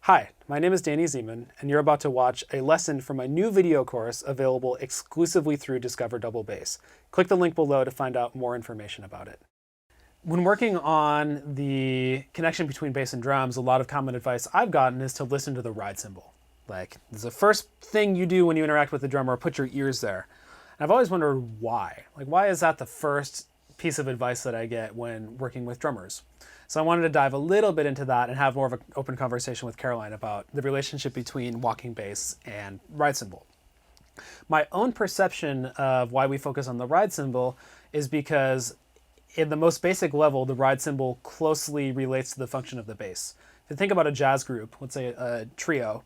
Hi, my name is Danny Ziemann, and you're about to watch a lesson from my new video course available exclusively through Discover Double Bass. Click the link below to find out more information about it. When working on the connection between bass and drums, a lot of common advice I've gotten is to listen to the ride cymbal. Like, it's the first thing you do when you interact with the drummer, put your ears there. And I've always wondered why. Like, why is that the first piece of advice that I get when working with drummers? So I wanted to dive a little bit into that and have more of an open conversation with Caroline about the relationship between walking bass and ride cymbal. My own perception of why we focus on the ride cymbal is because in the most basic level, the ride cymbal closely relates to the function of the bass. If you think about a jazz group, let's say a trio,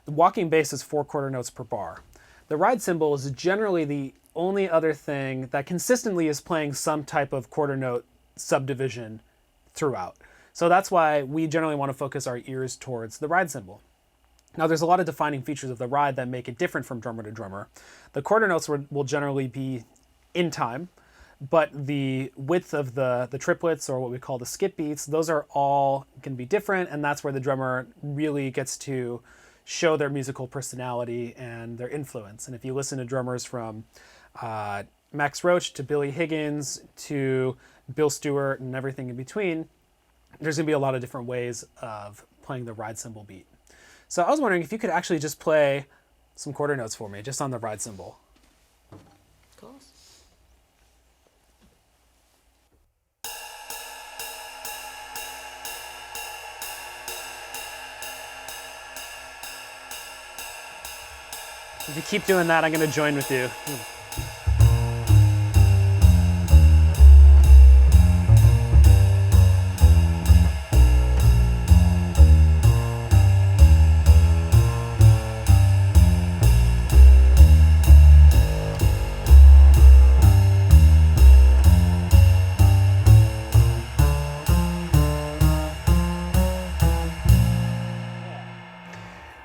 the walking bass is 4 quarter notes per bar. The ride cymbal is generally the only other thing that consistently is playing some type of quarter note subdivision throughout. So that's why we generally want to focus our ears towards the ride cymbal. Now there's a lot of defining features of the ride that make it different from drummer to drummer. The quarter notes will generally be in time, but the width of the triplets, or what we call the skip beats, those are all going to be different, and that's where the drummer really gets to show their musical personality and their influence. And if you listen to drummers from Max Roach to Billy Higgins to Bill Stewart and everything in between, there's going to be a lot of different ways of playing the ride cymbal beat. So I was wondering if you could actually just play some quarter notes for me, just on the ride cymbal. Of course. If you keep doing that, I'm going to join with you.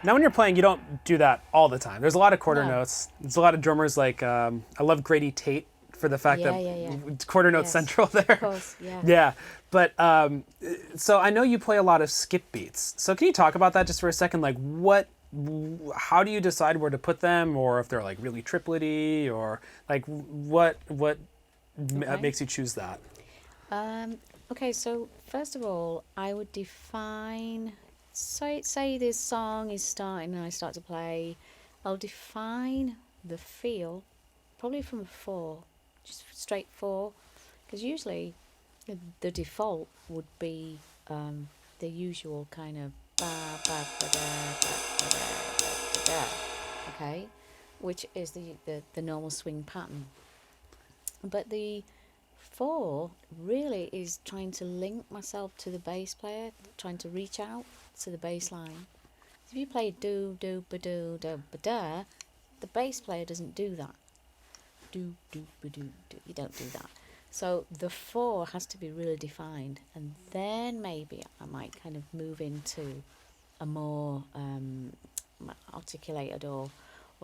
Now when you're playing, you don't do that all the time. There's a lot of quarter notes. There's a lot of drummers like, I love Grady Tate for the fact that quarter note central there. Of course, yeah. Yeah, but so I know you play a lot of skip beats. So can you talk about that just for a second? Like how do you decide where to put them, or if they're like really triplety, or like what makes you choose that? Okay, so first of all, I would define, say this song is starting and I start to play, I'll define the feel probably from a 4, just straight 4, because usually the default would be the usual kind of ba ba ba da ba da ba da, okay, which is the normal swing pattern. But the 4 really is trying to link myself to the bass player, trying to reach out to the bass line. If you play do do ba do do ba da, the bass player doesn't do that. Do do ba do do. You don't do that. So the 4 has to be really defined, and then maybe I might kind of move into a more articulated or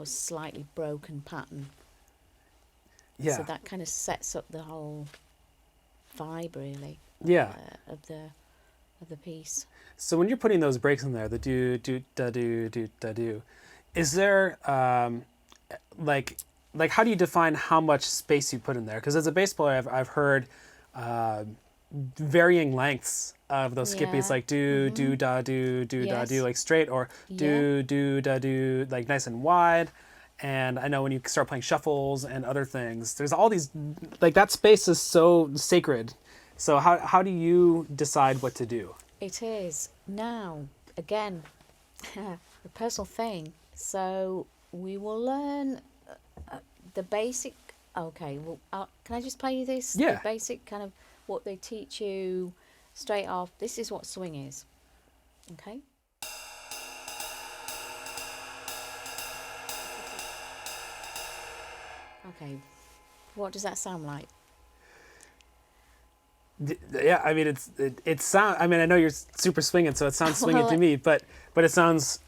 slightly broken pattern. Yeah. So that kind of sets up the whole vibe, really. Yeah. Of the piece. So when you're putting those breaks in there, the do do da do, is there like how do you define how much space you put in there? Because as a bass player, I've heard varying lengths of those skip beats, like do do da do da do, like straight, or do do da do, like nice and wide. And I know when you start playing shuffles and other things, there's all these, like that space is so sacred. So how do you decide what to do? It is. Now, again, a personal thing. So we will learn the basic, okay, well, can I just play you this? Yeah. The basic kind of what they teach you straight off. This is what swing is. Okay? Okay, what does that sound like? Yeah, I mean it sound. I mean I know you're super swinging, so it sounds swinging to me, but it sounds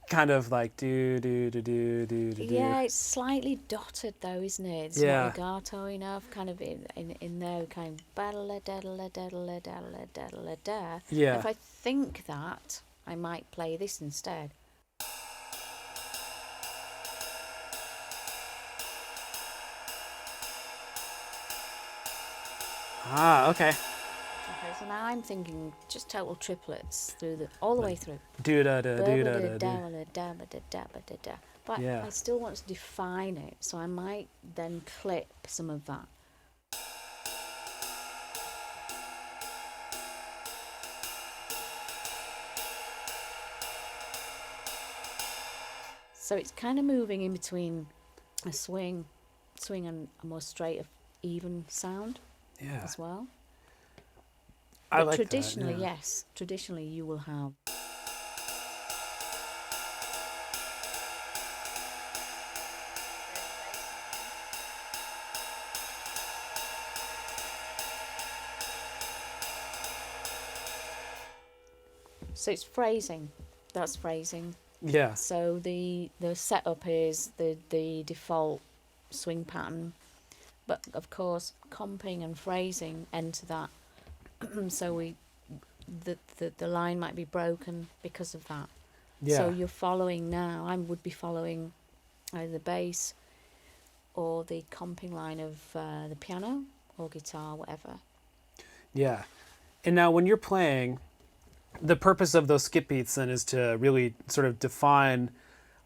kind of like do do do do do do. Yeah, it's slightly dotted though, isn't it? It's not legato enough, kind of in there, kind of da da da da da da da da. Yeah. If I think that, I might play this instead. Ah, okay. Okay, so now I'm thinking just total triplets all the way through. Do da da do da da do. But Yeah. I still want to define it, so I might then clip some of that. So it's kind of moving in between a swing and a more straight, even sound Yeah. as well. I But like traditionally, that, yeah. yes, traditionally you will have. So it's phrasing. That's phrasing. Yeah. So the setup is the default swing pattern, but of course comping and phrasing enter that. So the line might be broken because of that. Yeah. So you're following now. I would be following either the bass or the comping line of the piano or guitar, whatever. Yeah. And now when you're playing, the purpose of those skip beats then is to really sort of define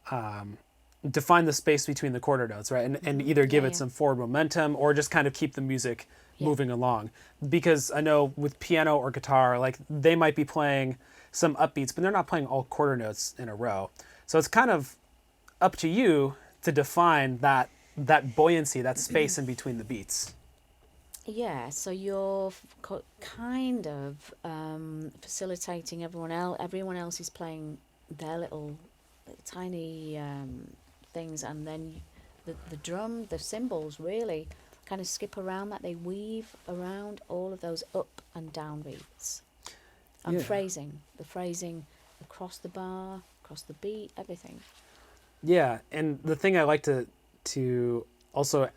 the space between the quarter notes, right? And either give it some forward momentum or just kind of keep the music moving along. Because I know with piano or guitar, like they might be playing some upbeats, but they're not playing all quarter notes in a row. So it's kind of up to you to define that buoyancy, that space in between the beats. Yeah, so you're kind of facilitating everyone else. Everyone else is playing their little tiny things, and then the drum, the cymbals really kind of skip around that. They weave around all of those up and down beats. And phrasing, the phrasing across the bar, across the beat, everything. Yeah, and the thing I like to also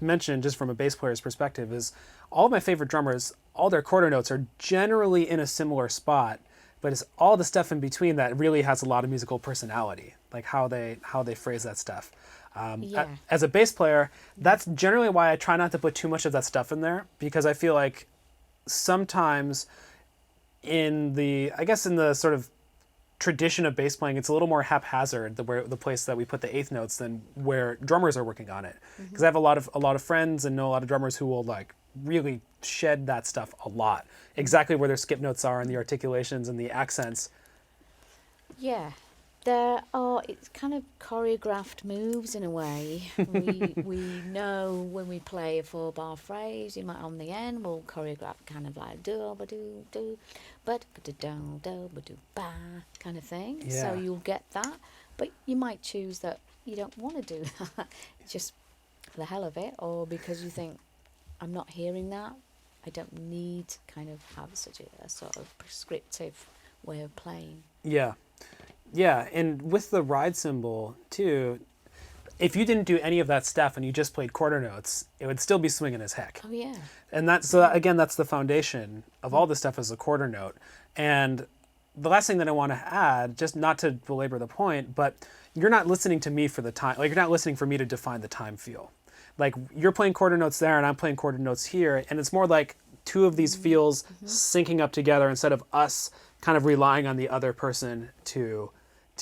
mention, just from a bass player's perspective, is all of my favorite drummers, all their quarter notes are generally in a similar spot, but it's all the stuff in between that really has a lot of musical personality, like how they phrase that stuff. As a bass player, that's generally why I try not to put too much of that stuff in there, because I feel like sometimes in the sort of tradition of bass playing, it's a little more haphazard, the place that we put the eighth notes than where drummers are working on it. Because I have a lot of friends and know a lot of drummers who will like really shed that stuff a lot. Exactly where their skip notes are and the articulations and the accents. Yeah. It's kind of choreographed moves in a way. we know when we play a 4-bar phrase, you might on the end, we'll choreograph kind of like do ba do do, but do do ba do ba kind of thing. Yeah. So you'll get that, but you might choose that you don't want to do that, just for the hell of it, or because you think I'm not hearing that. I don't need to kind of have such a sort of prescriptive way of playing. Yeah. Yeah, and with the ride cymbal too, if you didn't do any of that stuff and you just played quarter notes, it would still be swinging as heck. Oh yeah. And that's the foundation of all this stuff is a quarter note. And the last thing that I want to add, just not to belabor the point, but you're not listening to me for the time, like you're not listening for me to define the time feel. Like you're playing quarter notes there and I'm playing quarter notes here, and it's more like two of these feels syncing up together instead of us kind of relying on the other person to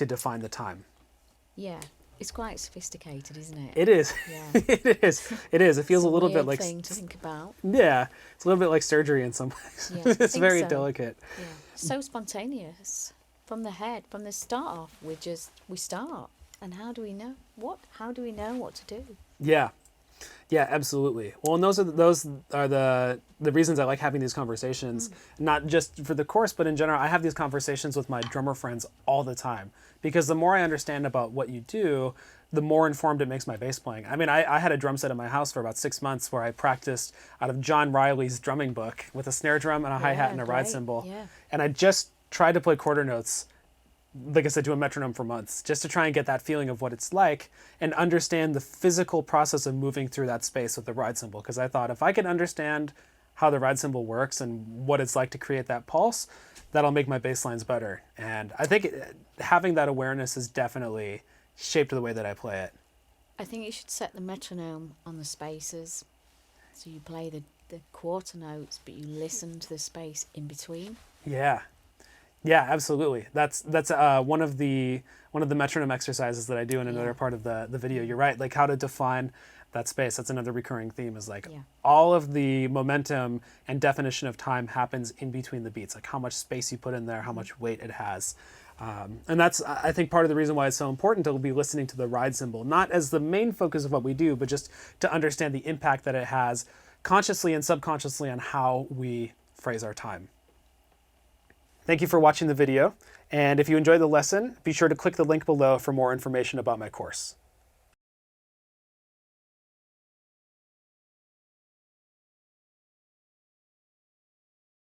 define the time. Yeah, it's quite sophisticated, isn't it? It is. Yeah. It is. It feels It's a little bit weird like thing to think about. Yeah, it's a little bit like surgery in some ways. Yeah, I It's think very so. delicate. Yeah, so spontaneous from the head, from the start off. We start, and how do we know what? How do we know what to do? Yeah. Yeah, absolutely. Well, and those are the reasons I like having these conversations, not just for the course, but in general. I have these conversations with my drummer friends all the time, because the more I understand about what you do, the more informed it makes my bass playing. I mean, I had a drum set at my house for about 6 months where I practiced out of John Riley's drumming book with a snare drum and a hi-hat and a ride great. cymbal. Yeah. And I just tried to play quarter notes, like I said, to a metronome for months, just to try and get that feeling of what it's like and understand the physical process of moving through that space with the ride cymbal. Because I thought if I could understand how the ride cymbal works and what it's like to create that pulse, that'll make my bass lines better. And I think having that awareness has definitely shaped the way that I play it. I think you should set the metronome on the spaces. So you play the quarter notes, but you listen to the space in between. Yeah. Yeah, absolutely. That's one of the metronome exercises that I do in another part of the video. You're right, like how to define that space. That's another recurring theme, is like all of the momentum and definition of time happens in between the beats, like how much space you put in there, how much weight it has. And that's, I think, part of the reason why it's so important to be listening to the ride cymbal, not as the main focus of what we do, but just to understand the impact that it has consciously and subconsciously on how we phrase our time. Thank you for watching the video, and if you enjoyed the lesson, be sure to click the link below for more information about my course.